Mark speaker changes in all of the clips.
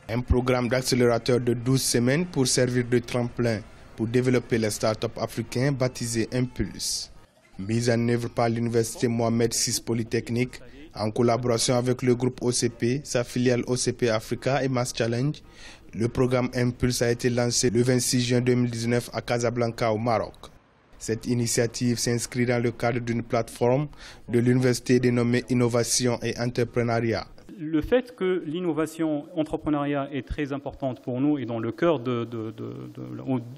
Speaker 1: Un programme d'accélérateur de 12 semaines pour servir de tremplin pour développer les startups africains baptisé Impulse. Mise en œuvre par l'université Mohamed VI Polytechnique en collaboration avec le groupe OCP, sa filiale OCP Africa et Mass Challenge, le programme Impulse a été lancé le 26 juin 2019 à Casablanca au Maroc. Cette initiative s'inscrit dans le cadre d'une plateforme de l'université dénommée Innovation et Entrepreneuriat.
Speaker 2: Le fait que l'innovation entrepreneuriat est très importante pour nous et dans le cœur de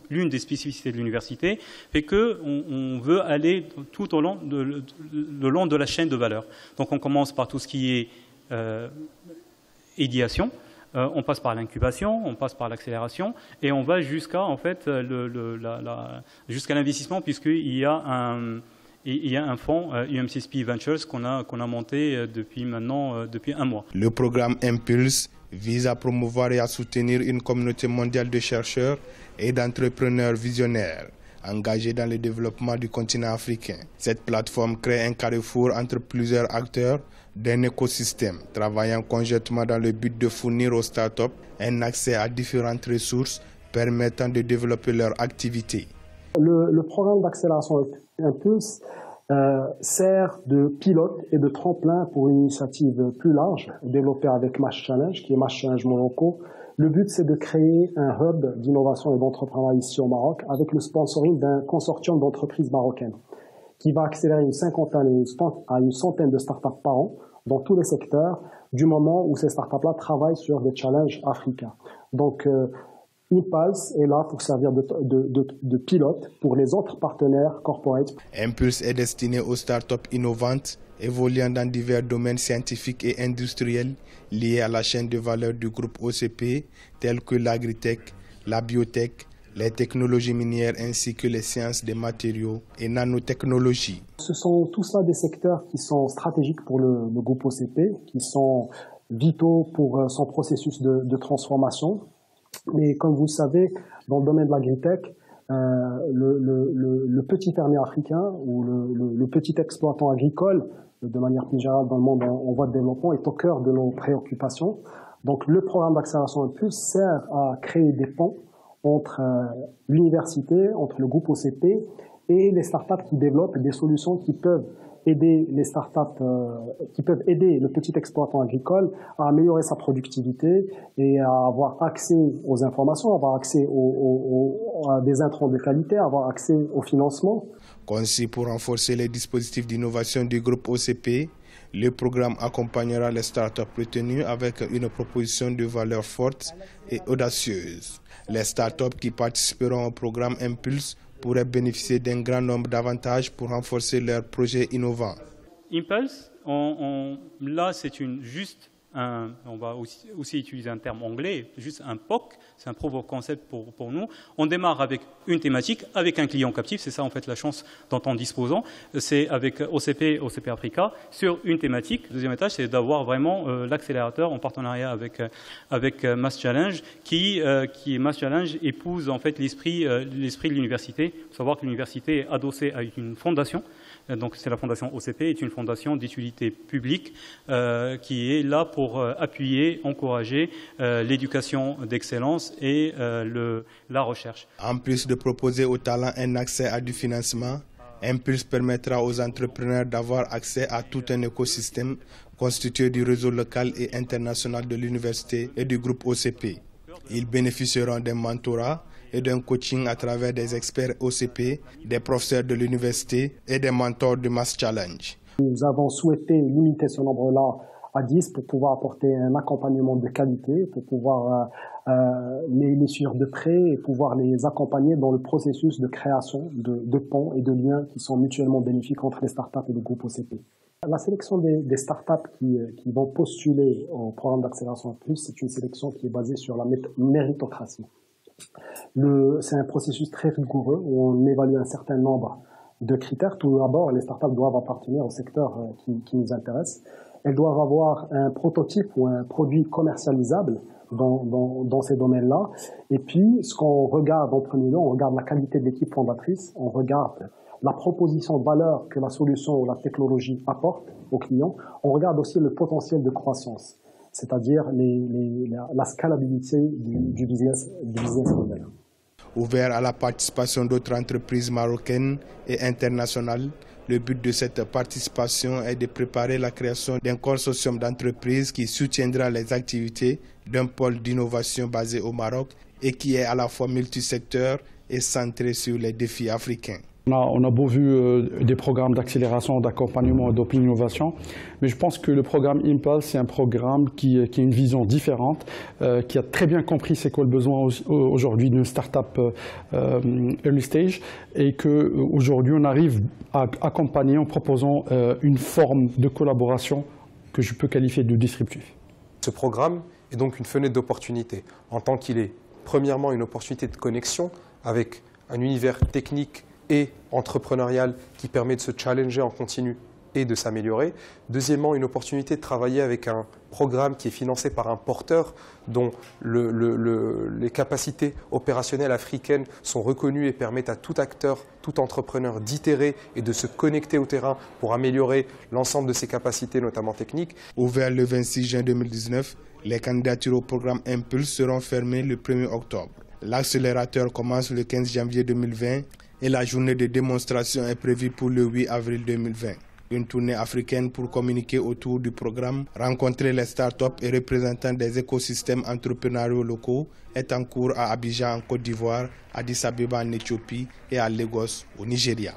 Speaker 2: l'une des spécificités de l'université fait qu'on veut aller tout au long de la chaîne de valeur. Donc on commence par tout ce qui est idéation, on passe par l'incubation, on passe par l'accélération et on va jusqu'à en fait, jusqu'à l'investissement puisqu'il y a un fonds UMCSP Ventures qu'on a monté depuis un mois.
Speaker 1: Le programme Impulse vise à promouvoir et à soutenir une communauté mondiale de chercheurs et d'entrepreneurs visionnaires engagés dans le développement du continent africain. Cette plateforme crée un carrefour entre plusieurs acteurs d'un écosystème, travaillant conjointement dans le but de fournir aux startups un accès à différentes ressources permettant de développer leur activité.
Speaker 3: Le programme d'accélération Impulse sert de pilote et de tremplin pour une initiative plus large développée avec Mass Challenge, qui est Mass Challenge Morocco. Le but, c'est de créer un hub d'innovation et d'entrepreneuriat ici au Maroc avec le sponsoring d'un consortium d'entreprises marocaines qui va accélérer une cinquantaine à une centaine de startups par an dans tous les secteurs du moment où ces startups-là travaillent sur des challenges africains. Donc, Impulse est là pour servir de pilote pour les autres partenaires corporate.
Speaker 1: Impulse est destiné aux startups innovantes évoluant dans divers domaines scientifiques et industriels liés à la chaîne de valeur du groupe OCP, tels que l'agritech, la biotech, les technologies minières ainsi que les sciences des matériaux et nanotechnologies.
Speaker 3: Ce sont tous là des secteurs qui sont stratégiques pour le groupe OCP, qui sont vitaux pour son processus de transformation. Mais comme vous le savez, dans le domaine de l'agritech, le petit fermier africain ou le petit exploitant agricole, de manière plus générale dans le monde en voie de développement, est au cœur de nos préoccupations. Donc le programme d'accélération Impulse sert à créer des ponts entre l'université, entre le groupe OCP et les startups qui développent des solutions qui peuvent aider les startups, qui peuvent aider le petit exploitant agricole à améliorer sa productivité et à avoir accès aux informations, avoir accès à des intrants de qualité, avoir accès au financement.
Speaker 1: Conçu pour renforcer les dispositifs d'innovation du groupe OCP, le programme accompagnera les startups retenues avec une proposition de valeur forte et audacieuse. Les startups qui participeront au programme Impulse pourraient bénéficier d'un grand nombre d'avantages pour renforcer leurs projets innovants.
Speaker 2: Impulse, là c'est on va aussi utiliser un terme anglais, juste un POC, c'est un Proof of Concept pour nous. On démarre avec une thématique, avec un client captif, c'est ça en fait la chance dont on disposons, c'est avec OCP Africa, sur une thématique. Deuxième étage, c'est d'avoir vraiment l'accélérateur en partenariat avec Mass Challenge, qui Mass Challenge épouse en fait l'esprit de l'université. Il faut savoir que l'université est adossée à une fondation. Donc c'est la fondation OCP, est une fondation d'utilité publique qui est là pour appuyer, encourager l'éducation d'excellence et la recherche.
Speaker 1: En plus de proposer aux talents un accès à du financement, Impulse permettra aux entrepreneurs d'avoir accès à tout un écosystème constitué du réseau local et international de l'université et du groupe OCP. Ils bénéficieront d'un mentorat et d'un coaching à travers des experts OCP, des professeurs de l'université et des mentors de Mass Challenge.
Speaker 3: Nous avons souhaité limiter ce nombre-là à 10 pour pouvoir apporter un accompagnement de qualité, pour pouvoir les suivre de près et pouvoir les accompagner dans le processus de création de ponts et de liens qui sont mutuellement bénéfiques entre les startups et le groupe OCP. La sélection des startups qui vont postuler au programme d'accélération Plus, c'est une sélection qui est basée sur la méritocratie. C'est un processus très rigoureux où on évalue un certain nombre de critères. Tout d'abord, les startups doivent appartenir au secteur qui nous intéresse. Elles doivent avoir un prototype ou un produit commercialisable dans ces domaines-là. Et puis, ce qu'on regarde en premier lieu, on regarde la qualité de l'équipe fondatrice, on regarde la proposition de valeur que la solution ou la technologie apporte aux clients, on regarde aussi le potentiel de croissance. c'est-à-dire la scalabilité du business model.
Speaker 1: Ouvert à la participation d'autres entreprises marocaines et internationales, le but de cette participation est de préparer la création d'un consortium d'entreprises qui soutiendra les activités d'un pôle d'innovation basé au Maroc et qui est à la fois multisecteur et centré sur les défis africains.
Speaker 4: On a beau vu des programmes d'accélération, d'accompagnement et d'open innovation, mais je pense que le programme Impulse, c'est un programme qui a une vision différente, qui a très bien compris c'est quoi le besoin aujourd'hui d'une start-up early stage, et qu'aujourd'hui on arrive à accompagner en proposant une forme de collaboration que je peux qualifier de disruptif.
Speaker 5: Ce programme est donc une fenêtre d'opportunité, en tant qu'il est premièrement une opportunité de connexion avec un univers technique et entrepreneurial qui permet de se challenger en continu et de s'améliorer. Deuxièmement, une opportunité de travailler avec un programme qui est financé par un porteur dont les capacités opérationnelles africaines sont reconnues et permettent à tout acteur, tout entrepreneur d'itérer et de se connecter au terrain pour améliorer l'ensemble de ses capacités, notamment techniques.
Speaker 1: Ouvert le 26 juin 2019, les candidatures au programme Impulse seront fermées le 1er octobre. L'accélérateur commence le 15 janvier 2020 et la journée de démonstration est prévue pour le 8 avril 2020. Une tournée africaine pour communiquer autour du programme, rencontrer les startups et représentants des écosystèmes entrepreneuriaux locaux est en cours à Abidjan en Côte d'Ivoire, à Addis Abeba en Éthiopie et à Lagos au Nigeria.